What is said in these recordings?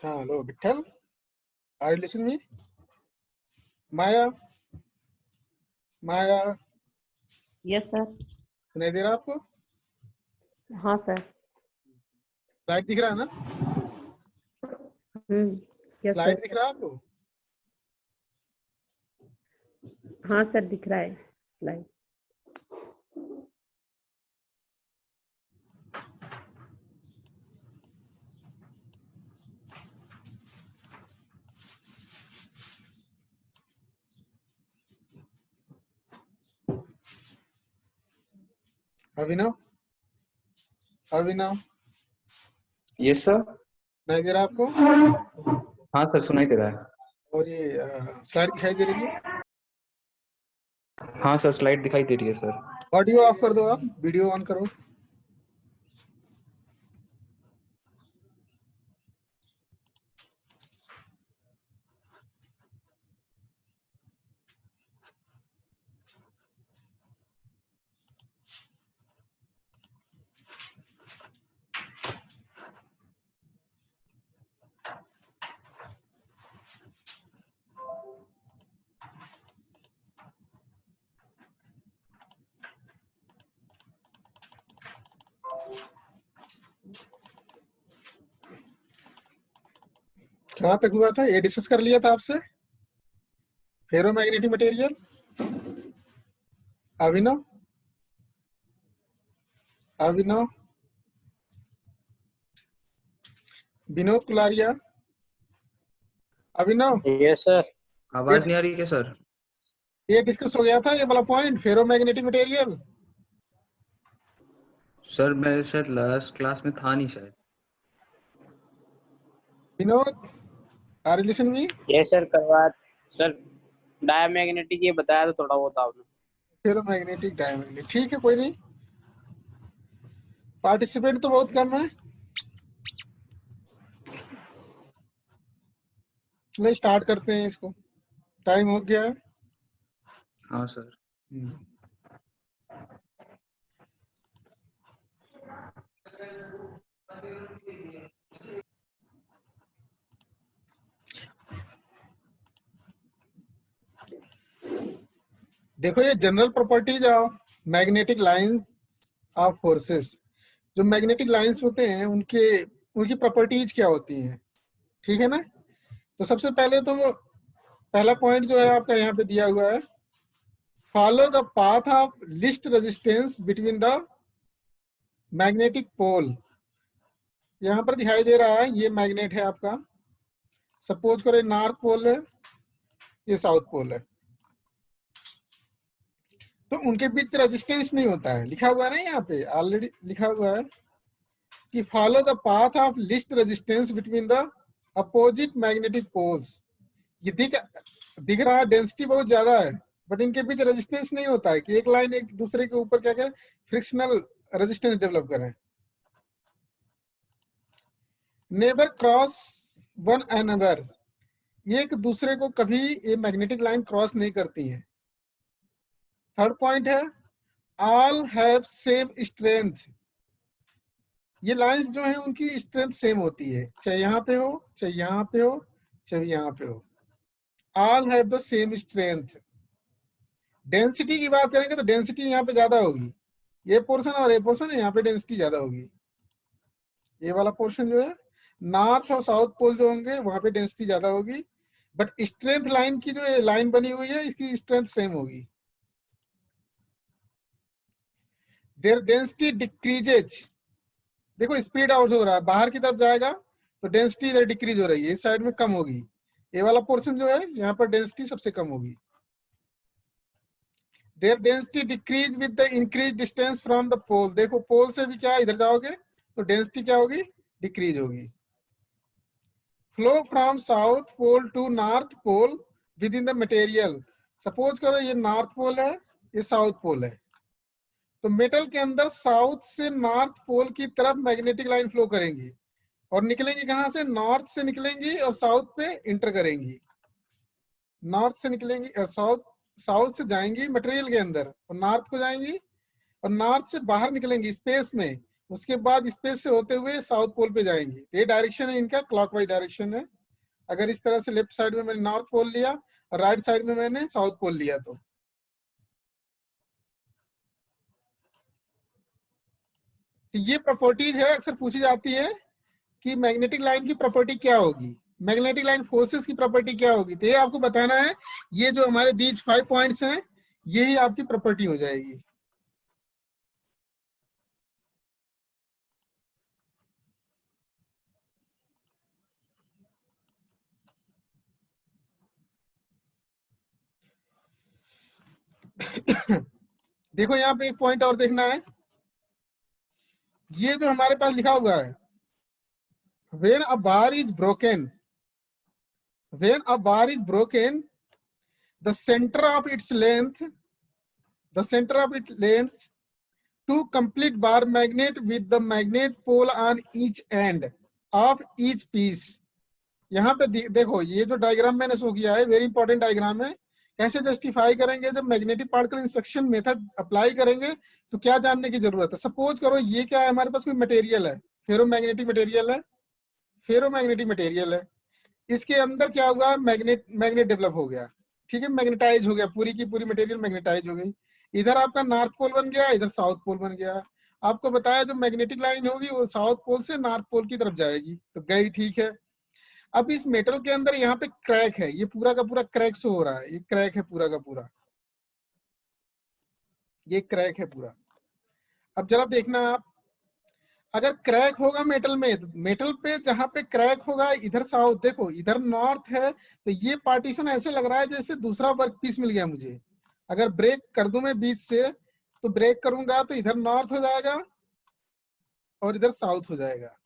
Hello, Vittal. Are you listening me? Maya, Maya, yes sir. सुनाई दे रहा आपको? हाँ सर। स्लाइड दिख रहा है ना? Yes slide sir. दिख रहा है आपको? हाँ सर, दिख रहा है स्लाइड। अभिनव, अभिनव, यस सर। सुनाई दे रहा है आपको? हाँ सर, सुनाई दे रहा है। और ये स्लाइड दिखाई दे रही है? हाँ सर, स्लाइड दिखाई दे रही है सर। ऑडियो ऑफ कर दो, आप वीडियो ऑन करो। कहाँ तक हुआ था? ये डिस्कस कर लिया था आपसे, ferromagnetic material. Abhinav, Abhinav, Vinod Kularia, Abhinav. Yes sir. आवाज नहीं आ रही क्या सर? ये डिस्कस हो गया था, ये वाला पॉइंट, फेरोमैग्नेटिक मटेरियल। सर मैं शायद लास्ट क्लास में था नहीं शायद। Vinod, are you listening me? Yes sir, करवा सर। डायमैग्नेटिक ये बताया था थोड़ा बहुत आपने। फेरोमैग्नेटिक, डायमैग्नेटिक, ठीक है, कोई नहीं। पार्टिसिपेंट तो बहुत कम है। चलो स्टार्ट करते हैं इसको, टाइम हो गया है। हाँ सर। देखो, ये general properties of magnetic lines of forces. जो मैग्नेटिक लाइंस होते हैं उनकी प्रॉपर्टीज क्या होती हैं, ठीक है ना? तो सबसे पहले तो वो पहला पॉइंट जो है आपका यहाँ पे दिया हुआ है, follow the path of least resistance between the magnetic pole. यहाँ पर दिखाई दे रहा है, ये मैग्नेट है आपका। सपोज करो नॉर्थ पोल है, ये साउथ पोल है, तो उनके बीच रेजिस्टेंस नहीं होता है। लिखा हुआ है ना यहाँ पे, ऑलरेडी लिखा हुआ है कि follow the path of least resistance between the opposite magnetic poles. ये दिख रहा है, डेंसिटी बहुत ज्यादा है, बट इनके बीच रेजिस्टेंस नहीं होता है कि एक लाइन एक दूसरे के ऊपर क्या करें, फ्रिक्शनल रेजिस्टेंस डेवलप करें। नेवर क्रॉस वन अनदर, ये एक दूसरे को कभी ये मैग्नेटिक लाइन क्रॉस नहीं करती है। थर्ड पॉइंट है, ऑल हैव सेम स्ट्रेंथ। ये लाइंस जो है उनकी स्ट्रेंथ सेम होती है, चाहे यहाँ पे हो, चाहे यहाँ पे हो, चाहे यहाँ पे हो। All have the same strength. Density की बात करेंगे तो डेंसिटी यहाँ पे ज्यादा होगी, ये पोर्शन और ये पोर्शन है, यहाँ पे डेंसिटी ज्यादा होगी। ये वाला पोर्शन जो है, नॉर्थ और साउथ पोल जो होंगे वहां पे डेंसिटी ज्यादा होगी, बट स्ट्रेंथ लाइन की जो लाइन बनी हुई है इसकी स्ट्रेंथ सेम होगी। देयर डेंसिटी डिक्रीजेज, देखो स्प्रेड आउट हो रहा है, बाहर की तरफ जाएगा तो डेंसिटी इधर डिक्रीज हो रही है, इस साइड में कम होगी। ये वाला पोर्शन जो है यहाँ पर डेंसिटी सबसे कम होगी। Their density decreases with the increase distance from the pole. देखो पोल से भी क्या इधर जाओगे तो डेंसिटी क्या होगी, डिक्रीज होगी। Flow from south pole to north pole within the material. Suppose करो ये नॉर्थ पोल है, ये साउथ पोल है, तो मेटल के अंदर साउथ से नॉर्थ पोल की तरफ मैग्नेटिक लाइन फ्लो करेंगी और निकलेंगी कहां से, नॉर्थ से निकलेंगी और साउथ पे इंटर करेंगी। नॉर्थ से निकलेंगी और साउथ से जाएंगी मटेरियल के अंदर और नॉर्थ को जाएंगी, और नॉर्थ से बाहर निकलेंगी स्पेस में, उसके बाद स्पेस से होते हुए साउथ पोल पे जाएंगी। ये डायरेक्शन है इनका, क्लॉकवाइज डायरेक्शन है। अगर इस तरह से लेफ्ट साइड में मैंने नॉर्थ पोल लिया और राइट साइड में मैंने साउथ पोल लिया तो ये प्रॉपर्टीज है, अक्सर पूछी जाती है कि मैग्नेटिक लाइन की प्रॉपर्टी क्या होगी, मैग्नेटिक लाइन फोर्सेस की प्रॉपर्टी क्या होगी। तो ये आपको बताना है। ये जो हमारे दीज 5 पॉइंट्स हैं यही आपकी प्रॉपर्टी हो जाएगी। देखो यहाँ पे एक पॉइंट और देखना है। ये जो हमारे पास लिखा हुआ है, when a bar is broken, the center of its length to complete bar magnet with the magnet pole on each end of each piece। यहाँ पे देखो ये जो डायग्राम मैंने शो किया है वेरी इंपॉर्टेंट डायग्राम है। कैसे जस्टिफाई करेंगे, जब magnetic particle inspection method apply करेंगे तो क्या जानने की जरूरत है। सपोज करो ये क्या है, हमारे पास कोई मटेरियल है, फेरोमैग्नेटिक मटेरियल है। इसके अंदर क्या हुआ, मैग्नेट डेवलप हो गया, ठीक है, मैग्नेटाइज हो गया, पूरी की पूरी मटेरियल मैग्नेटाइज हो गई। इधर आपका नॉर्थ पोल बन गया, इधर साउथ पोल बन गया। आपको बताया जो मैग्नेटिक लाइन होगी वो साउथ पोल से नॉर्थ पोल की तरफ जाएगी, तो गई, ठीक है। अब इस मेटल के अंदर यहाँ पे क्रैक है, ये पूरा का पूरा क्रैक शो हो रहा है, ये क्रैक है पूरा का पूरा, ये क्रैक है पूरा। अब जरा देखना आप, अगर क्रैक होगा मेटल में, तो मेटल पे जहां पे क्रैक होगा इधर साउथ, देखो इधर नॉर्थ है, तो ये पार्टीशन ऐसे लग रहा है जैसे दूसरा वर्क पीस मिल गया मुझे। अगर ब्रेक कर दूं मैं बीच से, तो ब्रेक करूंगा तो इधर नॉर्थ हो जाएगा और इधर साउथ हो जाएगा।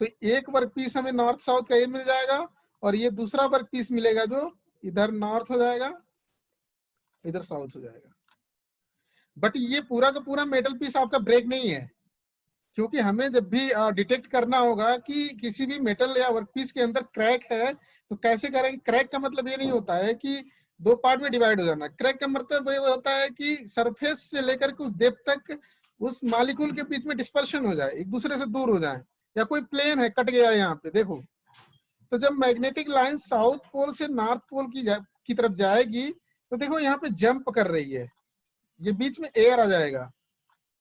तो एक वर्क पीस हमें नॉर्थ साउथ का ये मिल जाएगा और ये दूसरा वर्क पीस मिलेगा जो इधर नॉर्थ हो जाएगा, इधर साउथ हो जाएगा। बट ये पूरा का पूरा मेटल पीस आपका ब्रेक नहीं है, क्योंकि हमें जब भी डिटेक्ट करना होगा कि किसी भी मेटल या वर्कपीस के अंदर क्रैक है तो कैसे करेंगे। क्रैक का मतलब ये नहीं होता है कि दो पार्ट में डिवाइड हो जाना। क्रैक का मतलब ये होता है कि सरफेस से लेकर के उस डेप्थ तक उस मॉलिक्यूल के बीच में डिस्पर्शन हो जाए, एक दूसरे से दूर हो जाए, या कोई प्लेन है कट गया यहाँ पे देखो। तो जब मैग्नेटिक लाइन साउथ पोल से नॉर्थ पोल की तरफ जाएगी तो देखो यहाँ पे जंप कर रही है, ये बीच में एयर आ जाएगा।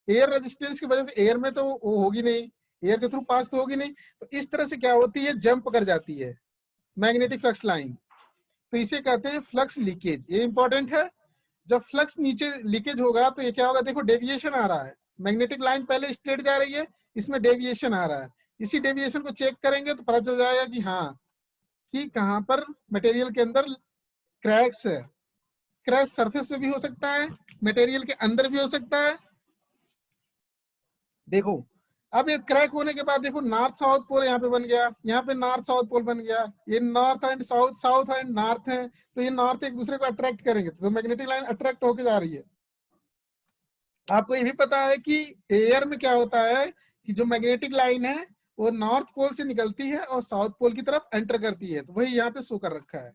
एयर रेजिस्टेंस की वजह से एयर में तो वो होगी नहीं, एयर के थ्रू पास तो होगी नहीं, तो इस तरह से क्या होती है, जंप कर जाती है मैग्नेटिक फ्लक्स लाइन। तो इसे कहते हैं फ्लक्स लीकेज। ये इंपॉर्टेंट है। जब फ्लक्स नीचे लीकेज होगा तो ये क्या होगा, देखो डेविएशन आ रहा है, मैग्नेटिक लाइन पहले स्ट्रेट जा रही है, इसमें डेविएशन आ रहा है। इसी डेविएशन को चेक करेंगे तो पता चल जाएगा कि हाँ, कि कहाँ पर मटेरियल के अंदर क्रैक्स है। क्रैक सरफेस पे भी हो सकता है, मटेरियल के अंदर भी हो सकता है। देखो अब ये क्रैक होने के बाद देखो नॉर्थ साउथ पोल यहाँ पे बन गया, यहाँ पे नॉर्थ साउथ पोल बन गया। ये north and south, south and north है, तो ये नॉर्थ एक दूसरे को अट्रैक्ट करेंगे, तो मैग्नेटिक लाइन अट्रैक्ट होके जा रही है। आपको ये भी पता है कि एयर में क्या होता है कि जो मैग्नेटिक लाइन है वो नॉर्थ पोल से निकलती है और साउथ पोल की तरफ एंटर करती है, तो वही यहाँ पे शो कर रखा है।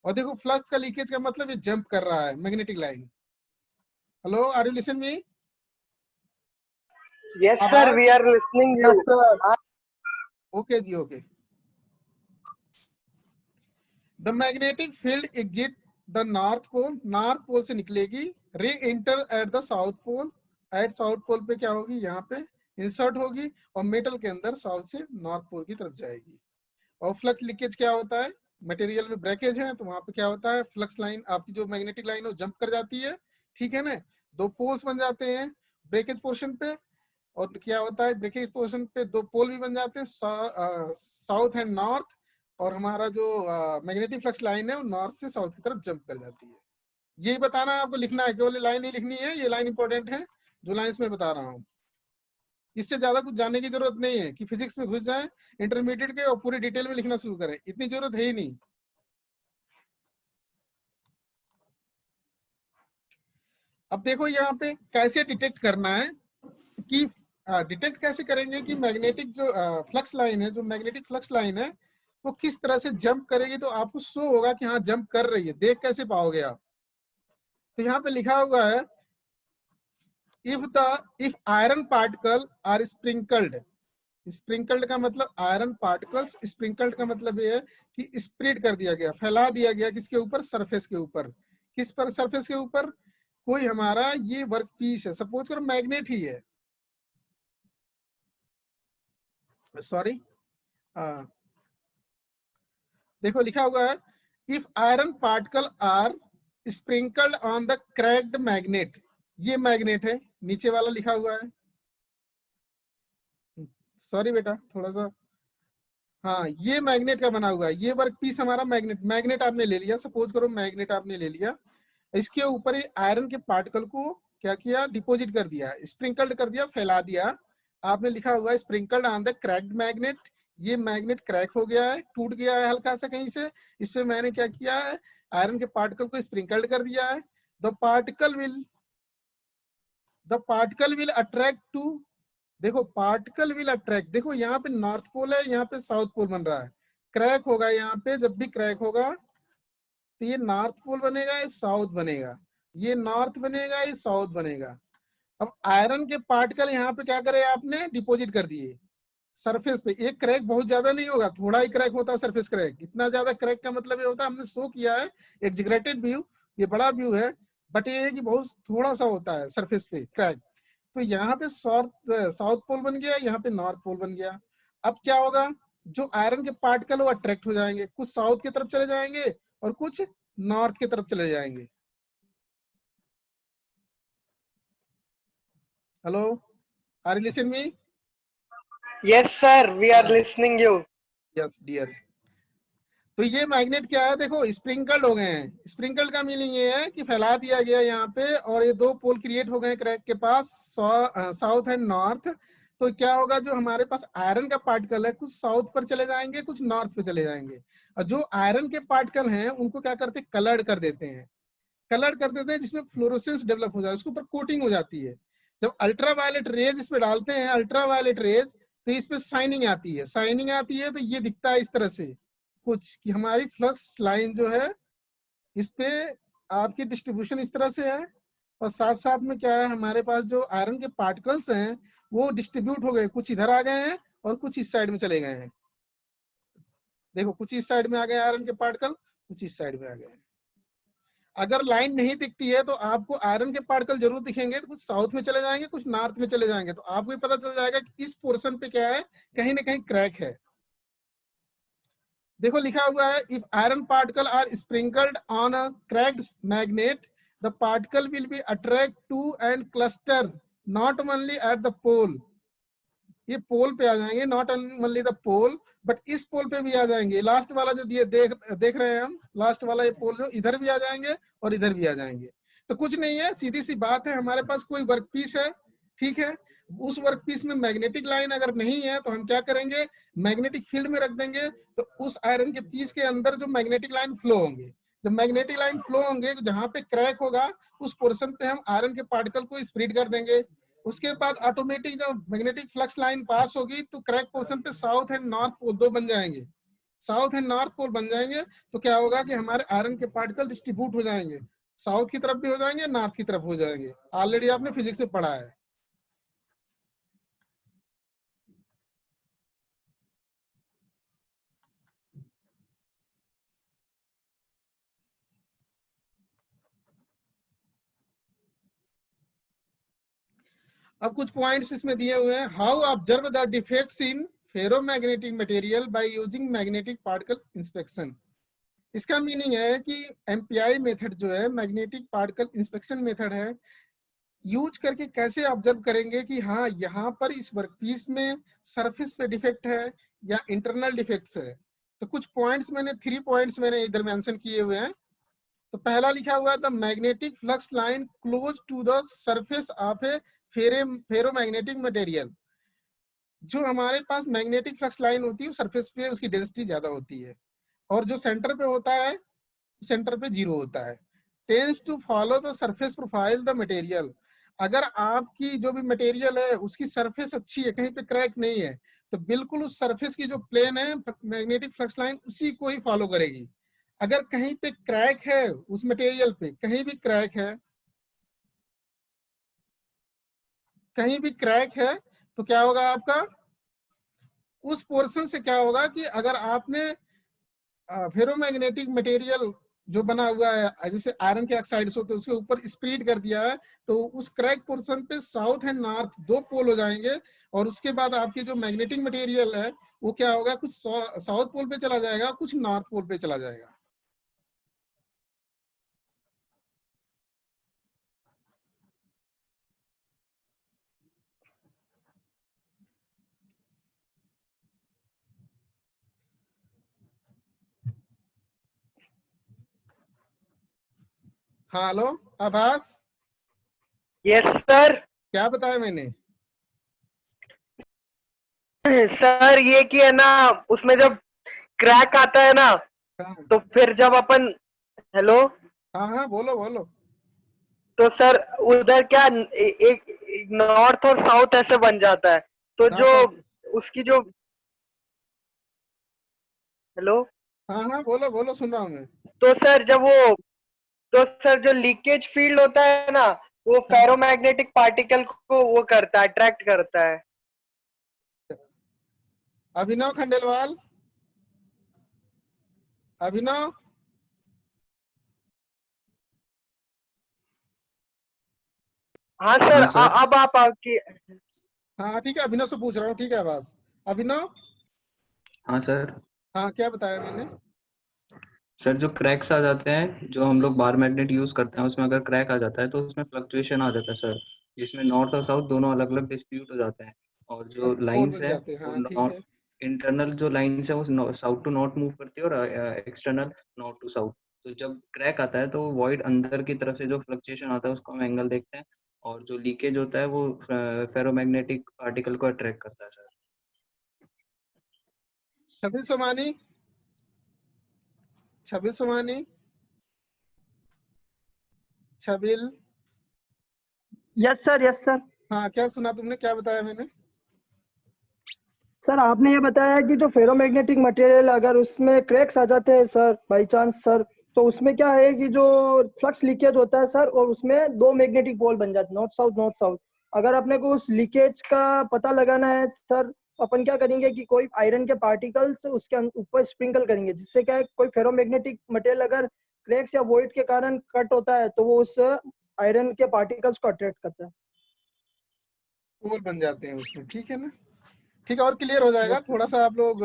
और देखो फ्लक्स का लीकेज का मतलब ये जंप कर रहा है magnetic line. Hello, are you listen me? Yes, sir. We are listening you. Okay जी, okay. The magnetic field exit the north pole से निकलेगी, re enter at the south pole, at south pole पे क्या होगी, यहाँ पे insert होगी और मेटल के अंदर साउथ से नॉर्थ पोल की तरफ जाएगी। और फ्लक्स लीकेज क्या होता है, मटेरियल में ब्रेकेज है तो वहां पे क्या होता है, फ्लक्स लाइन आपकी जो मैग्नेटिक लाइन है जंप कर जाती है, ठीक है ना। दो पोल्स बन जाते हैं ब्रेकेज पोर्शन पे, और क्या होता है ब्रेकेज पोर्शन पे दो पोल भी बन जाते हैं, साउथ एंड नॉर्थ। और हमारा जो मैग्नेटिक फ्लक्स लाइन है वो नॉर्थ से साउथ की तरफ जंप कर जाती है। यही बताना है आपको, लिखना है, केवल लाइन ही लिखनी है। ये लाइन इंपॉर्टेंट है जो लाइन्स में बता रहा हूँ। इससे ज्यादा कुछ जानने की जरूरत नहीं है कि फिजिक्स में घुस जाए इंटरमीडिएट के और पूरी डिटेल में लिखना शुरू करें, इतनी जरूरत है ही नहीं। अब देखो यहाँ पे कैसे डिटेक्ट करना है कि डिटेक्ट कैसे करेंगे कि मैग्नेटिक जो फ्लक्स लाइन है, जो मैग्नेटिक फ्लक्स लाइन है वो किस तरह से जंप करेगी, तो आपको शो होगा कि हाँ जंप कर रही है। देख कैसे पाओगे आप, तो यहाँ पे लिखा हुआ है if iron particle are sprinkled, sprinkled का मतलब आयरन पार्टिकल्स, स्प्रिंकल्ड का मतलब ये है कि स्प्रेड कर दिया गया, फैला दिया गया किसके ऊपर, सरफेस के ऊपर। किस पर, सरफेस के ऊपर। कोई हमारा ये वर्क पीस है, सपोज करो मैग्नेट ही है, सॉरी, देखो लिखा हुआ है if iron particle are sprinkled on the cracked magnet, ये मैग्नेट है, नीचे वाला लिखा हुआ है, सॉरी बेटा थोड़ा सा, हाँ ये मैग्नेट का बना हुआ है, ये वर्क पीस हमारा मैग्नेट, मैग्नेट आपने ले लिया, सपोज करो मैग्नेट आपने ले लिया, इसके ऊपर ये आयरन के पार्टिकल को क्या किया, डिपॉजिट कर दिया, स्प्रिंकल्ड कर दिया, फैला दिया, आपने लिखा हुआ है sprinkled on the cracked magnet, ये मैग्नेट क्रैक हो गया है, टूट गया है हल्का सा कहीं से, इसमें मैंने क्या किया है, आयरन के पार्टिकल को स्प्रिंकल्ड कर दिया है, the particle will attract to, देखो पार्टिकल विल अट्रैक्ट, देखो यहाँ पे नॉर्थ पोल है, यहाँ पे साउथ पोल बन रहा है, क्रैक होगा यहाँ पे, जब भी क्रैक होगा तो ये नॉर्थ पोल बनेगा, ये साउथ बनेगा, ये नॉर्थ बनेगा, ये साउथ बनेगा। अब आयरन के पार्टिकल यहाँ पे क्या करे आपने, डिपॉजिट कर दिए सरफेस पे, एक क्रैक बहुत ज्यादा नहीं होगा, थोड़ा ही क्रैक होता है सरफेस क्रैक, इतना ज्यादा क्रैक का मतलब ये होता है, हमने शो किया है एग्जीगरेटेड व्यू, ये बड़ा व्यू है, बट ये है कि बहुत थोड़ा सा होता है सरफेस पे क्रैक। तो यहाँ पे साउथ पोल बन गया, यहाँ पे नॉर्थ पोल बन गया। अब क्या होगा, जो आयरन के पार्टिकल वो अट्रैक्ट हो जाएंगे, कुछ साउथ की तरफ चले जाएंगे और कुछ नॉर्थ की तरफ चले जाएंगे। Hello, are you listening me? Yes, sir. We are listening you. Yes dear. तो ये मैग्नेट क्या है, देखो स्प्रिंकल्ड हो गए हैं, स्प्रिंकल्ड का मीनिंग ये है कि फैला दिया गया यहाँ पे, और ये दो पोल क्रिएट हो गए क्रैक के पास, साउथ एंड नॉर्थ। तो क्या होगा, जो हमारे पास आयरन का पार्टिकल है, कुछ साउथ पर चले जाएंगे, कुछ नॉर्थ पे चले जाएंगे, और जो आयरन के पार्टिकल हैं उनको क्या करते हैं, कलर्ड कर देते हैं, कलर कर देते हैं, जिसमें फ्लोरोसेंस डेवलप हो जाए, उसके ऊपर कोटिंग हो जाती है। जब अल्ट्रावायलेट रेज इसमें डालते हैं, अल्ट्रावायलेट रेज, तो इसमें शाइनिंग आती है, शाइनिंग आती है, तो ये दिखता है इस तरह से कुछ, कि हमारी फ्लक्स लाइन जो है इस पे आपकी डिस्ट्रीब्यूशन इस तरह से है, और साथ साथ में क्या है, हमारे पास जो आयरन के पार्टिकल्स हैं वो डिस्ट्रीब्यूट हो गए, कुछ इधर आ गए हैं और कुछ इस साइड में चले गए हैं, देखो कुछ इस साइड में आ गए आयरन के पार्टिकल, कुछ इस साइड में आ गए। अगर लाइन नहीं दिखती है तो आपको आयरन के पार्टिकल जरूर दिखेंगे, तो कुछ साउथ में चले जाएंगे, कुछ नॉर्थ में चले जाएंगे, तो आपको पता चल जाएगा कि इस पोर्शन पे क्या है, कहीं ना कहीं क्रैक है। देखो लिखा हुआ है if iron particle are sprinkled on a cracked magnet, the particle will be attract to and cluster not only at the pole, ये पोल पे आ जाएंगे, not only the pole but इस पोल पे भी आ जाएंगे, लास्ट वाला जो दिए देख रहे हैं हम, लास्ट वाला ये पोल जो इधर भी आ जाएंगे और इधर भी आ जाएंगे। तो कुछ नहीं है, सीधी सी बात है, हमारे पास कोई वर्क पीस है, ठीक है, उस वर्क पीस में मैग्नेटिक लाइन अगर नहीं है तो हम क्या करेंगे, मैग्नेटिक फील्ड में रख देंगे, तो उस आयरन के पीस के अंदर जो मैग्नेटिक लाइन फ्लो होंगे, जब मैग्नेटिक लाइन फ्लो होंगे, जहां पे क्रैक होगा उस पोर्शन पे हम आयरन के पार्टिकल को स्प्रेड कर देंगे, उसके बाद ऑटोमेटिक जब मैग्नेटिक फ्लक्स लाइन पास होगी तो क्रैक पोर्शन पे साउथ एंड नॉर्थ पोल दो बन जाएंगे, साउथ एंड नॉर्थ पोल बन जाएंगे, तो क्या होगा कि हमारे आयरन के पार्टिकल डिस्ट्रीब्यूट हो जाएंगे, साउथ की तरफ भी हो जाएंगे, नॉर्थ की तरफ हो जाएंगे, ऑलरेडी आपने फिजिक्स में पढ़ा है। अब कुछ पॉइंट्स इसमें दिए हुए हैं, how observe the defects in ferromagnetic material by using magnetic particle inspection. इसका मीनिंग है कि एमपीआई मेथड जो है, मैग्नेटिक पार्टिकल इंस्पेक्शन मेथड है, यूज करके कैसे ऑब्जर्व करेंगे कि हाँ यहाँ पर इस वर्कपीस में सरफेस पे डिफेक्ट है या इंटरनल डिफेक्ट्स है। तो कुछ पॉइंट्स मैंने 3 पॉइंट्स मैंने इधर मेंशन किए हुए हैं। तो पहला लिखा हुआ है the magnetic flux line close to the surface of a ferromagnetic material. जो हमारे पास मैग्नेटिक फ्लक्स लाइन होती है सरफेस पे उसकी डेंसिटी ज्यादा होती है, और जो सेंटर पे होता है सेंटर पे 0 होता है। Tends to follow the surface profile the material. अगर आपकी जो भी मटेरियल है उसकी सरफेस अच्छी है, कहीं पे क्रैक नहीं है, तो बिल्कुल उस सरफेस की जो प्लेन है मैग्नेटिक फ्लक्स लाइन उसी को ही फॉलो करेगी। अगर कहीं पे क्रैक है, उस मटेरियल पे कहीं भी क्रैक है, कहीं भी क्रैक है तो क्या होगा आपका, उस पोर्शन से क्या होगा कि अगर आपने फेरोमैग्नेटिक मटेरियल जो बना हुआ है जैसे आयरन के ऑक्साइड्स होते हैं उसके ऊपर स्प्रेड कर दिया है, तो उस क्रैक पोर्शन पे साउथ एंड नॉर्थ दो पोल हो जाएंगे, और उसके बाद आपकी जो मैग्नेटिक मटेरियल है वो क्या होगा, कुछ साउथ पोल पे चला जाएगा, कुछ नॉर्थ पोल पे चला जाएगा। हाँ हेलो आभास, यस सर। क्या बताया मैंने? सर ये कि है ना, उसमें जब क्रैक आता है ना, हाँ तो फिर जब अपन, हेलो, हाँ हाँ, बोलो बोलो। तो सर उधर क्या एक नॉर्थ और साउथ ऐसे बन जाता है, तो हाँ जो तो उसकी जो, हेलो, हाँ हाँ, बोलो बोलो, सुन रहा हूँ मैं। तो सर जब वो, तो सर जो लीकेज फील्ड होता है ना, वो हाँ, फेरोमैग्नेटिक पार्टिकल को वो करता है, अट्रैक्ट करता है। अभिनव खंडेलवाल, अभिनव, हाँ सर, हाँ सर। अब आप आपकी, हाँ ठीक है, अभिनव से पूछ रहा हूँ, ठीक है आभास। अभिनव, हाँ सर। हाँ क्या बताया मैंने? सर जो क्रैक्स आ जाते हैं, जो हम लोग बार मैग्नेट यूज करते हैं, उसमें अगर क्रैक आ जाता है तो उसमें फ्लक्चुएशन आ जाता है सर, जिसमें नॉर्थ और साउथ दोनों अलग अलग डिस्ट्रीब्यूट हो जाते हैं। और जो पोल लाइंस बन है जाते हैं, वो हाँ ठीक है। इंटरनल जो लाइंस है वो साउथ टू नॉर्थ मूव करती है, और एक्सटर्नल नॉर्थ टू साउथ। तो जब क्रैक आता है तो वॉइड अंदर की तरफ से जो फ्लक्चुएशन आता है उसको हम एंगल देखते हैं, और जो लीकेज होता है वो फेरोमैग्नेटिक पार्टिकल को अट्रैक्ट करता है sir. Chhabil Somani, Chhabil Somani, Chhabil, yes sir, yes sir. हाँ क्या सुना तुमने, क्या बताया मैंने? सर आपने ये बताया कि जो फेरोमैग्नेटिक मटेरियल अगर उसमें क्रैक्स आ जाते हैं सर बाय चांस सर, तो उसमें क्या है कि जो फ्लक्स लीकेज होता है सर, और उसमें दो मैग्नेटिक पोल बन जाते हैं, नॉर्थ साउथ। अगर अपने को उस लीकेज का पता लगाना है सर, अपन क्या करेंगे कि कोई आयरन के पार्टिकल्स उसके ऊपर स्प्रिंकल करेंगे, जिससे क्या है, कोई फेरोमैग्नेटिक मटेरियल अगर क्रैक्स या वॉइड के कारण कट होता है तो वो उस आयरन के पार्टिकल्स को अट्रैक्ट करता है। पोल बन जाते हैं उसमें, ठीक है ना? ठीक है, और क्लियर हो जाएगा। यस थोड़ा सा आप लोग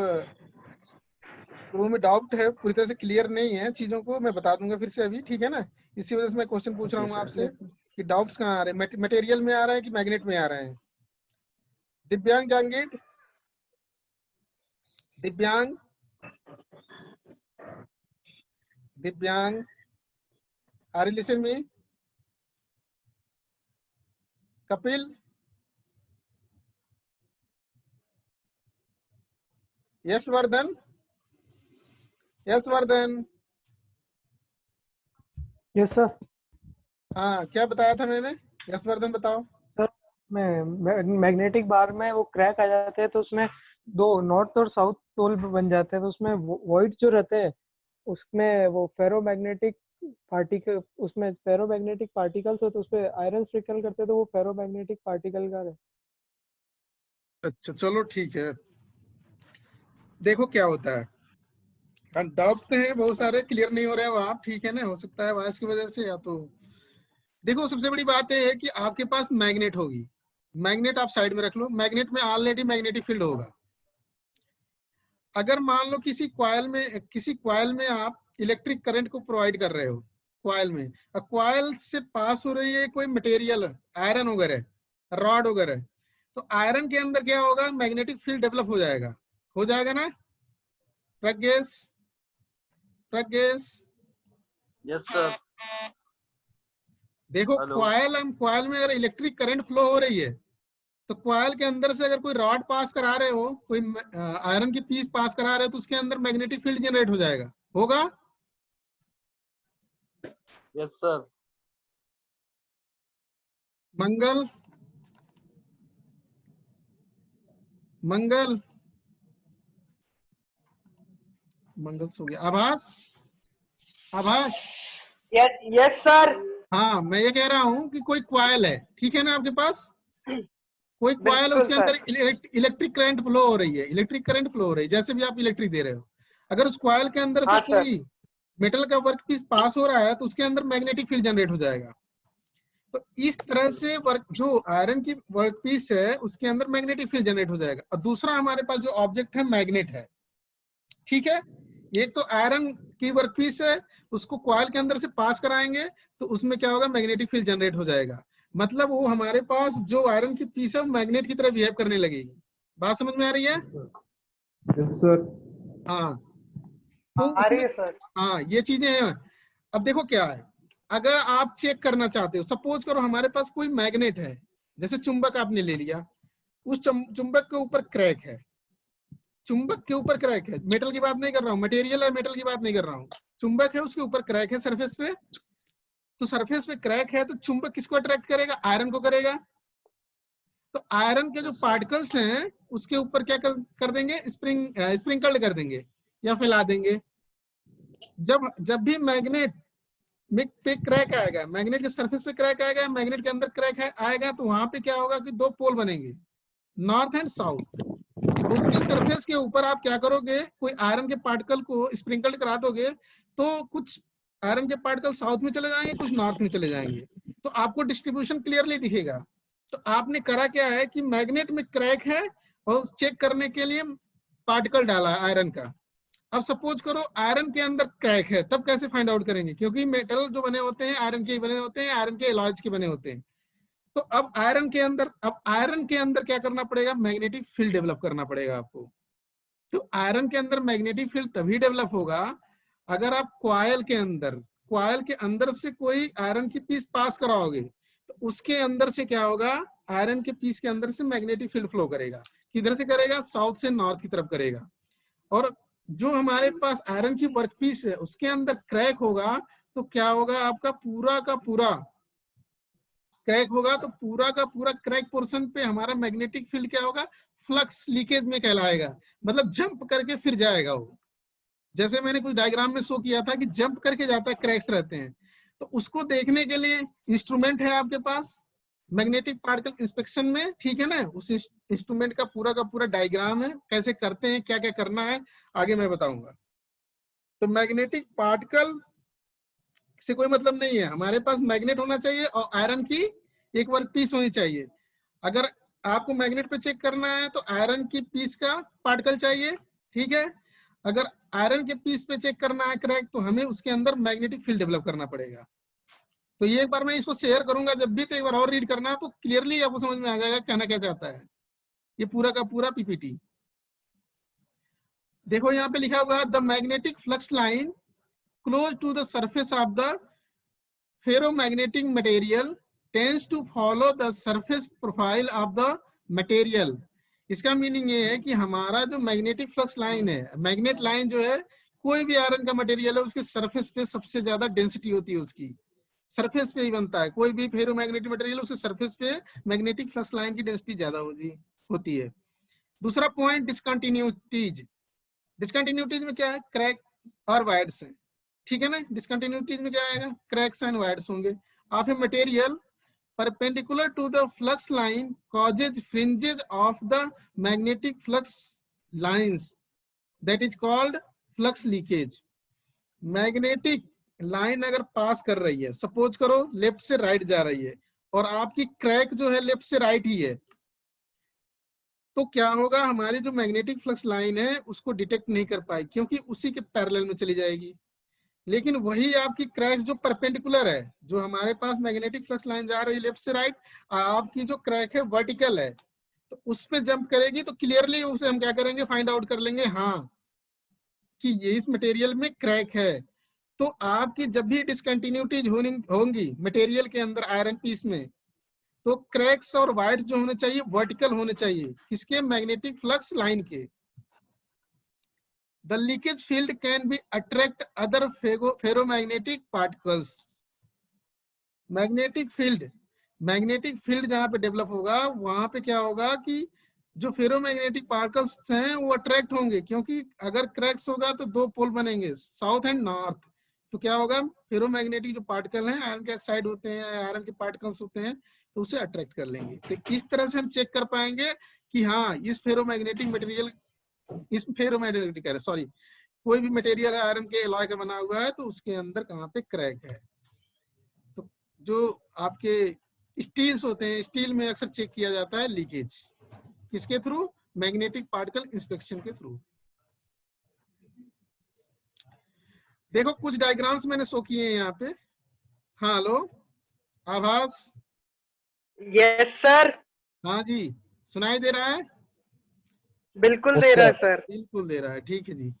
लोगों में डाउट है, पूरी तरह से क्लियर नहीं है चीजों को, मैं बता दूंगा फिर से अभी, ठीक है ना? इसी वजह से मैं क्वेश्चन पूछ रहा ओके हूँ सर। आपसे कि डाउट्स कहाँ आ रहे हैं, मटेरियल में आ रहे हैं कि मैग्नेट में आ रहे हैं? दिव्यांग Jangir, Divyang, Divyang, are you listen me? Kapil, Yashvardhan, Yashvardhan, yes sir. हाँ क्या बताया था मैंने? यशवर्धन बताओ। सर में मैग्नेटिक बार में वो क्रैक आ जाते हैं तो उसमें दो नॉर्थ और साउथ पोल बन जाते हैं, तो उसमें वॉइड जो रहते हैं उसमें वो फेरोमैग्नेटिक पार्टिकल, उसमें फेरोमैग्नेटिक पार्टिकल्स होते हैं, उस पे आयरन स्ट्रिकल करते हैं तो वो फेरोमैग्नेटिक पार्टिकल का है। अच्छा चलो ठीक है, देखो क्या होता है। डाउट हैं बहुत सारे, क्लियर नहीं हो रहे हो आप, ठीक है ना? हो सकता है वॉइस की वजह से, या तो देखो सबसे बड़ी बात यह है कि आपके पास मैग्नेट होगी, मैग्नेट आप साइड में रख लो, मैग्नेट में ऑलरेडी मैग्नेटिक फील्ड होगा। अगर मान लो किसी क्वाइल में आप इलेक्ट्रिक करंट को प्रोवाइड कर रहे हो, क्वाइल में, और क्वाइल से पास हो रही है कोई मटेरियल, आयरन वगैरह, रॉड वगैरह, तो आयरन के अंदर क्या होगा, मैग्नेटिक फील्ड डेवलप हो जाएगा ना प्रज्ञेश? Pragnesh, yes sir. देखो हेलो। क्वाइल में अगर इलेक्ट्रिक करंट फ्लो हो रही है, तो क्वाइल के अंदर से अगर कोई रॉड पास करा रहे हो, कोई आयरन की पीस पास करा रहे हो, तो उसके अंदर मैग्नेटिक फील्ड जनरेट हो जाएगा, होगा? Yes sir. मंगल, मंगल, मंगल सो गया। आभास, आभास, यस सर। हाँ मैं ये कह रहा हूं कि कोई क्वाइल है, ठीक है ना आपके पास? कोई कॉइल है बिल्कुल उसके अंदर सर। इलेक्ट्रिक करंट फ्लो हो रही है, इलेक्ट्रिक करंट फ्लो हो रही है, जैसे भी आप इलेक्ट्रिक दे रहे हो। अगर उस कॉइल के अंदर से हाँ सर। कोई मेटल का वर्क पीस पास हो रहा है तो उसके अंदर मैग्नेटिक फील्ड जनरेट हो जाएगा। तो इस तरह से वर्क जो आयरन की वर्क पीस है उसके अंदर मैग्नेटिक फील्ड जनरेट हो जाएगा। और दूसरा हमारे पास जो ऑब्जेक्ट है मैग्नेट है, ठीक है। एक तो आयरन की वर्क पीस है, उसको कॉइल के अंदर से पास कराएंगे तो उसमें क्या होगा, मैग्नेटिक फील्ड जनरेट हो जाएगा। मतलब वो हमारे पास जो आयरन की पीस है वो मैग्नेट की तरह बिहेव करने लगेगी। बात समझ में आ रही है? Yes sir. हाँ, तो आ रही उसमें है सर। हाँ ये चीजें हैं। अब देखो क्या है, अगर आप चेक करना चाहते हो, सपोज करो हमारे पास कोई मैग्नेट है, जैसे चुंबक आपने ले लिया, उस चुंबक के ऊपर क्रैक है, चुंबक के ऊपर क्रैक है, मेटल की बात नहीं कर रहा हूँ, मटेरियल और मेटल की बात नहीं कर रहा हूँ, चुंबक है उसके ऊपर क्रैक है सरफेस पे। तो सरफेस पे क्रैक है तो चुंबक किसको अट्रैक्ट करेगा, आयरन को करेगा। तो आयरन के जो पार्टिकल्स हैं उसके ऊपर क्या कर देंगे, स्प्रिंकल्ड कर देंगे या फैला देंगे। जब भी मैग्नेट में पे क्रैक आएगा, मैग्नेट के सरफेस पे क्रैक आएगा, मैग्नेट के अंदर क्रैक आएगा, तो वहां पे क्या होगा कि दो पोल बनेंगे, नॉर्थ एंड साउथ। और उसके सरफेस के ऊपर आप क्या करोगे, कोई आयरन के पार्टिकल को स्प्रिंकल करा दोगे तो कुछ आयरन के पार्टिकल साउथ में चले जाएंगे, कुछ नॉर्थ में चले जाएंगे, तो आपको डिस्ट्रीब्यूशन क्लियरली दिखेगा। तो आपने करा क्या है कि मैग्नेट में क्रैक है और चेक करने के लिए पार्टिकल डाला आयरन का। अब सपोज करो आयरन के अंदर क्रैक है, तब कैसे फाइंड आउट करेंगे, क्योंकि मेटल जो बने होते हैं आयरन के बने होते हैं, आयरन के एलॉयज के बने होते हैं। तो अब आयरन के अंदर क्या करना पड़ेगा, मैग्नेटिक फील्ड डेवलप करना पड़ेगा आपको। तो आयरन के अंदर मैग्नेटिक फील्ड तभी डेवलप होगा अगर आप कॉइल के अंदर से कोई आयरन की पीस पास कराओगे, तो उसके अंदर से क्या होगा, आयरन के पीस के अंदर से मैग्नेटिक फील्ड फ्लो करेगा। किधर से करेगा, साउथ से नॉर्थ की तरफ करेगा। और जो हमारे पास आयरन की वर्कपीस है उसके अंदर क्रैक होगा तो क्या होगा, आपका पूरा का पूरा क्रैक होगा, तो पूरा का पूरा क्रैक पोर्शन पे हमारा मैग्नेटिक फील्ड क्या होगा, फ्लक्स लीकेज में कहलाएगा। मतलब जंप करके फिर जाएगा वो, जैसे मैंने कुछ डायग्राम में शो किया था कि जंप करके जाता है, क्रैक्स रहते हैं। तो उसको देखने के लिए इंस्ट्रूमेंट है आपके पास मैग्नेटिक पार्टिकल इंस्पेक्शन में, ठीक है ना। उस इंस्ट्रूमेंट का पूरा डायग्राम है, कैसे करते हैं, क्या क्या करना है, आगे मैं बताऊंगा। तो मैग्नेटिक पार्टिकल से कोई मतलब नहीं है, हमारे पास मैग्नेट होना चाहिए और आयरन की एक वर्क पीस होनी चाहिए। अगर आपको मैग्नेट पे चेक करना है तो आयरन की पीस का पार्टिकल चाहिए, ठीक है। अगर आयरन के पीस पे चेक करना है क्रैक, तो हमें उसके अंदर मैग्नेटिक फील्ड डेवलप करना पड़ेगा। तो ये एक बार मैं इसको शेयर करूंगा जब भी, तो एक बार और रीड करना तो क्लियरली आपको समझ में आ जाएगा कहना क्या चाहता है। ये पूरा का पूरा पीपीटी देखो, यहाँ पे लिखा हुआ है the magnetic flux line close to the surface of the ferromagnetic material tends to follow the surface profile of the material। इसका मीनिंग ये है कि हमारा जो मैग्नेटिक फ्लक्स लाइन है, मैग्नेट लाइन जो है, कोई भी आयरन का मटेरियल है उसके सरफेस पे सबसे ज्यादा डेंसिटी होती है, उसकी सरफेस पे ही बनता है। कोई भी फेरोमैग्नेटिक मटेरियल उसके सरफेस पे मैग्नेटिक फ्लक्स लाइन की डेंसिटी ज्यादा होती है। दूसरा पॉइंट डिसकंटिन्यूटीज। डिसकंटिन्यूटीज में क्या है, क्रैक और वायर्स है, ठीक है ना। डिसकंटिन्यूटीज में क्या आएगा, क्रैक्स एंड वायर्स होंगे। Of a material perpendicular to the flux line causes fringes of the magnetic flux lines, that is called flux leakage. Magnetic line अगर पास कर रही है, सपोज करो लेफ्ट से राइट जा रही है और आपकी क्रैक जो है लेफ्ट से राइट ही है, तो क्या होगा, हमारी जो मैग्नेटिक फ्लक्स लाइन है उसको डिटेक्ट नहीं कर पाएगी क्योंकि उसी के पैरेलल में चली जाएगी। लेकिन वही आपकी क्रैक जो परपेंडिकुलर है, जो हमारे पास मैग्नेटिक फ्लक्स लाइन जा रही है लेफ्ट से राइट, आपकी जो क्रैक है वर्टिकल है, तो उस पे जंप करेगी तो क्लियरली उसे हम क्या करेंगे, फाइंड आउट कर लेंगे हाँ कि ये इस मटेरियल में क्रैक है। तो आपकी जब भी डिसकंटिन्यूटीज होंगी मटेरियल के अंदर आयरन पीस में, तो क्रैक्स और वायर्स जो होने चाहिए वर्टिकल होने चाहिए, किसके, मैग्नेटिक फ्लक्स लाइन के। The leakage field can be attract other ferromagnetic particles। Magnetic field जहां पे डेवलप होगा वहां पे क्या होगा कि जो फेरोमैग्नेटिक पार्टिकल्स हैं वो अट्रैक्ट होंगे, क्योंकि अगर क्रैक्स होगा तो दो पोल बनेंगे, साउथ एंड नॉर्थ। तो क्या होगा, फेरोमैग्नेटिक जो पार्टिकल हैं आयरन के ऑक्साइड होते हैं, आयरन के पार्टिकल्स होते हैं, तो उसे अट्रैक्ट कर लेंगे। तो इस तरह से हम चेक कर पाएंगे कि हाँ इस फेरोमैग्नेटिक मटेरियल, इस फेरोमैग्नेटिक सॉरी कोई भी मटेरियल आयरन के अलॉय का बना हुआ है तो उसके अंदर कहाँ पे क्रैक है। तो जो आपके स्टील्स होते हैं, स्टील में अक्सर चेक किया जाता है लीकेज, किसके थ्रू? मैग्नेटिक पार्टिकल इंस्पेक्शन के थ्रू। देखो कुछ डायग्राम्स मैंने शो किए हैं यहाँ पे। हाँ हेलो आभास, यस सर, हाँ जी सुनाई दे रहा है? बिल्कुल दे रहा है सर। बिल्कुल दे रहा है, ठीक है जी।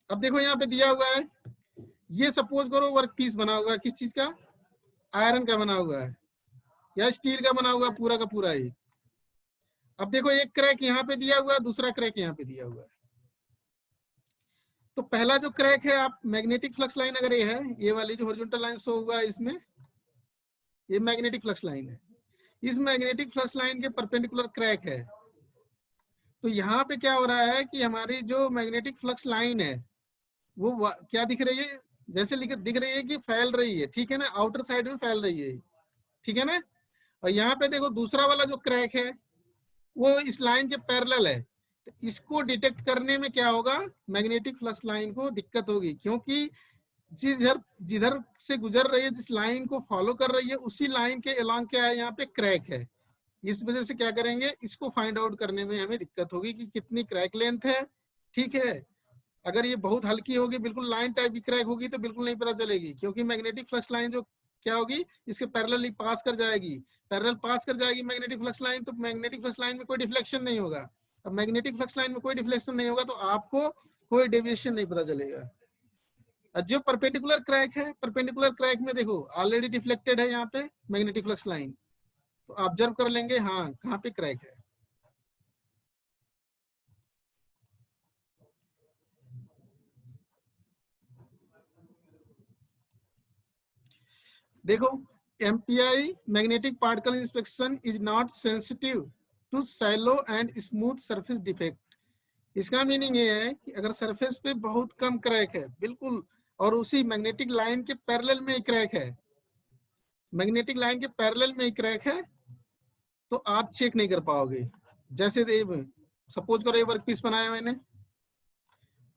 अब देखो यहाँ पे दिया हुआ है, ये सपोज करो वर्क पीस बना हुआ है, किस चीज का? आयरन का बना हुआ है या स्टील का बना हुआ पूरा का पूरा ही। अब देखो एक क्रैक यहाँ पे दिया हुआ है, दूसरा क्रैक यहाँ पे दिया हुआ है। तो पहला जो क्रैक है, आप मैग्नेटिक फ्लक्स लाइन अगर ये है, ये वाली जो हॉरिजॉन्टल लाइन शो हुआ है इसमें, ये मैग्नेटिक फ्लक्स लाइन है। इस मैग्नेटिक फ्लक्स लाइन के परपेंडिकुलर क्रैक है। तो यहाँ पे क्या हो रहा है कि हमारी जो मैग्नेटिक फ्लक्स लाइन है वो क्या दिख रही है? जैसे दिख रही है कि फैल रही है, ठीक है ना, आउटर साइड में फैल रही है, ठीक है ना। और यहाँ पे देखो दूसरा वाला जो क्रैक है वो इस लाइन के पैरेलल है। तो इसको डिटेक्ट करने में क्या होगा? मैग्नेटिक फ्लक्स लाइन को दिक्कत होगी, क्योंकि जिधर से गुजर रही है, जिस लाइन को फॉलो कर रही है, उसी लाइन के अलॉन्ग क्या है, यहाँ पे क्रैक है। इस वजह से क्या करेंगे, इसको फाइंड आउट करने में हमें दिक्कत होगी कि कितनी क्रैक लेंथ है, ठीक है। अगर ये बहुत हल्की होगी, बिल्कुल लाइन टाइप की क्रैक होगी, तो बिल्कुल नहीं पता चलेगी, क्योंकि मैग्नेटिक फ्लक्स लाइन जो क्या होगी, इसके पैरेलल पास कर जाएगी, पैरेलल पास कर जाएगी मैग्नेटिक फ्लक्स लाइन। तो मैग्नेटिक फ्लक्स लाइन में कोई डिफ्लेक्शन नहीं होगा। अब मैग्नेटिक फ्लक्स लाइन में कोई डिफ्लेक्शन नहीं होगा तो आपको कोई डेविएशन नहीं पता चलेगा। जो परपेंडिकुलर क्रैक है, परपेंडिकुलर क्रैक में देखो ऑलरेडी डिफ्लेक्टेड है यहाँ पे मैग्नेटिक फ्लक्स लाइन, तो ऑब्जर्व कर लेंगे हाँ कहाँ पे क्रैक है। देखो MPI magnetic particle inspection is not sensitive to shallow and smooth surface defect. इसका मीनिंग ये है कि अगर सरफेस पे बहुत कम क्रैक है बिल्कुल, और उसी मैग्नेटिक लाइन के पैरेलल में ही क्रैक है, मैग्नेटिक लाइन के पैरेलल में ही क्रैक है, तो आप चेक नहीं कर पाओगे। जैसे सपोज करो ये वर्क पीस बनाया मैंने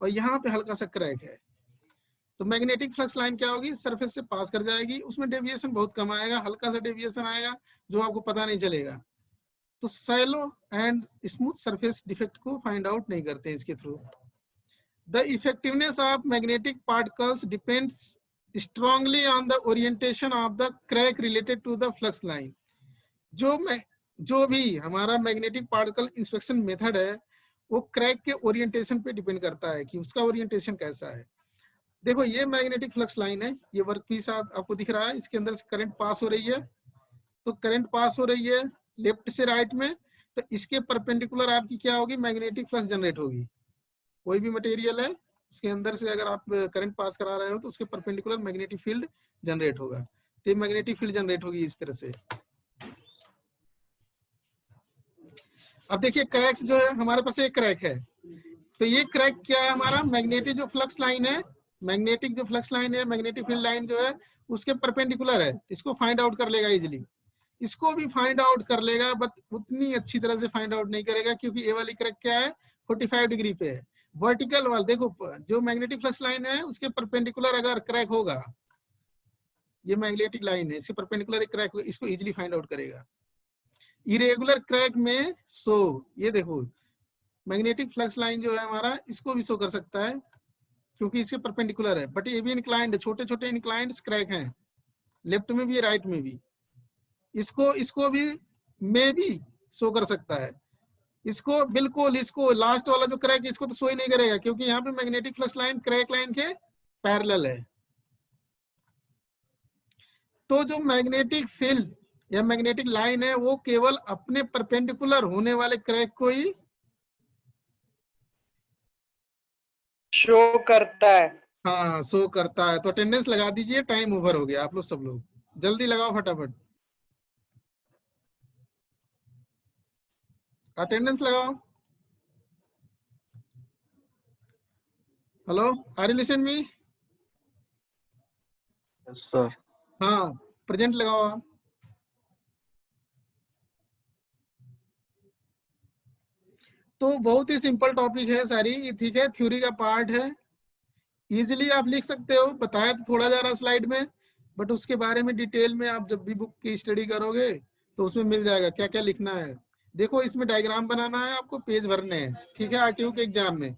और यहाँ पे हल्का सा क्रैक है, तो मैग्नेटिक फ्लक्स लाइन क्या होगी, सरफेस से पास कर जाएगी, उसमें डेविएशन बहुत कम आएगा, हल्का सा डेविएशन आएगा जो आपको पता नहीं चलेगा। तो shallow and smooth surface defect को फाइंड आउट नहीं करते हैं इसके थ्रू। The effectiveness of magnetic particles depends strongly on the orientation of the crack related to the flux line. जो भी हमारा मैग्नेटिक पार्टिकल इंस्पेक्शन मेथड है वो क्रैक के ओरिएंटेशन पे डिपेंड करता है कि उसका ओरिएंटेशन कैसा है। देखो ये मैग्नेटिक फ्लक्स लाइन है, ये वर्क पीस आपको दिख रहा है, इसके अंदर से करंट पास हो रही है, तो करंट पास हो रही है लेफ्ट से राइट में, तो इसके परपेंडिकुलर आपकी क्या होगी, मैग्नेटिक फ्लक्स जनरेट होगी। कोई भी मटेरियल है उसके अंदर से अगर आप करंट पास करा रहे हो तो उसके परपेंडिकुलर मैग्नेटिक फील्ड जनरेट होगा। तो ये मैग्नेटिक फील्ड जनरेट होगी इस तरह से। अब देखिए क्रैक्स जो है, हमारे पास एक क्रैक है, तो ये क्रैक क्या है, हमारा मैग्नेटिक जो फ्लक्स लाइन है, मैग्नेटिक जो फ्लक्स लाइन है, मैग्नेटिक फील्ड लाइन जो है उसके परपेंडिकुलर है, इसको फाइंड आउट कर लेगा इजीली। इसको भी फाइंड आउट कर लेगा, बट उतनी अच्छी तरह से फाइंड आउट नहीं करेगा, क्योंकि ए वाली क्रैक क्या है 45 डिग्री पे है। वर्टिकल वाल देखो जो मैग्नेटिक फ्लक्स लाइन है उसके परपेंडिकुलर अगर क्रैक होगा, ये मैग्नेटिक लाइन है, इसके परपेंडिकुलर एक क्रैक, इसको इजीली फाइंड आउट करेगा। इरेगुलर क्रैक में ये देखो मैग्नेटिक फ्लक्स लाइन जो है हमारा, इसको भी शो कर सकता है क्योंकि इसके परपेंडिकुलर है, बट ये भी इंक्लाइंड है, छोटे छोटे इंक्लाइंड क्रैक हैं, लेफ्ट में भी राइट में भी। इसको भी शो कर सकता है। इसको बिल्कुल, इसको लास्ट वाला जो क्रैक इसको तो शो ही नहीं करेगा, क्योंकि यहाँ पे magnetic flux line crack line के पैरेलल है। तो जो मैग्नेटिक फील्ड या मैग्नेटिक लाइन है वो केवल अपने परपेंडिकुलर होने वाले क्रैक को ही शो करता है। हाँ शो करता है। तो अटेंडेंस लगा दीजिए, टाइम ओवर हो गया, आप लोग सब लोग जल्दी लगाओ फटाफट, अटेंडेंस लगाओ। Hello, are you listen me? Yes sir. हाँ प्रेजेंट लगाओ आप। तो बहुत ही सिंपल टॉपिक है सारी, ठीक है, थ्योरी का पार्ट है, इजीली आप लिख सकते हो। बताया तो थोड़ा जा रहा स्लाइड में, बट उसके बारे में डिटेल में आप जब भी बुक की स्टडी करोगे तो उसमें मिल जाएगा क्या क्या लिखना है। देखो इसमें डायग्राम बनाना है, आपको पेज भरने हैं, ठीक है, आरटीयू के एग्जाम में।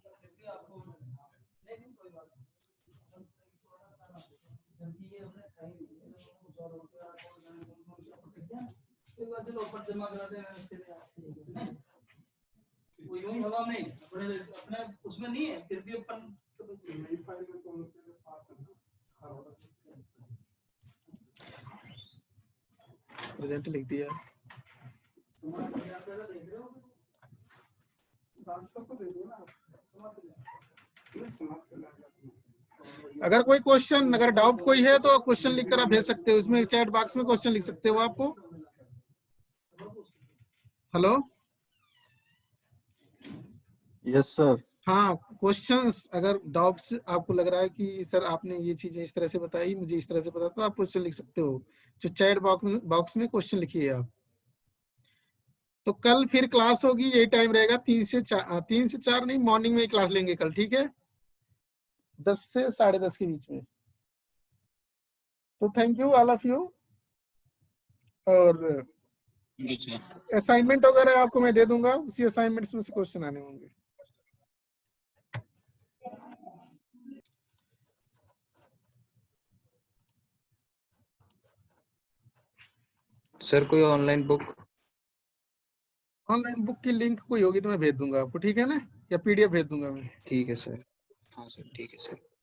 प्रेजेंट लिख दिया। अगर कोई क्वेश्चन, अगर डाउट कोई है तो क्वेश्चन लिखकर आप भेज सकते हो, इसमें चैट बॉक्स में क्वेश्चन लिख सकते हो आपको। Hello, yes sir. हाँ, क्वेश्चंस, अगर डाउट्स आपको लग रहा है कि सर आपने ये चीजें इस तरह से बताई, मुझे इस तरह से पता, तो आप क्वेश्चन लिख सकते हो। जो चैट बॉक्स में क्वेश्चन लिखिए आप। तो कल फिर क्लास होगी, यही टाइम रहेगा, 3 से 4 नहीं, मॉर्निंग में ही क्लास लेंगे कल, ठीक है, 10 से 10:30 के बीच में। तो thank you all of you. और असाइनमेंट वगैरह आपको मैं दे दूंगा, उसी असाइनमेंट्स में से क्वेश्चन आने होंगे। सर कोई ऑनलाइन बुक? ऑनलाइन बुक की लिंक कोई होगी तो मैं भेज दूंगा आपको, ठीक है ना, या पीडीएफ भेज दूंगा मैं। ठीक है सर। हाँ सर, ठीक है सर।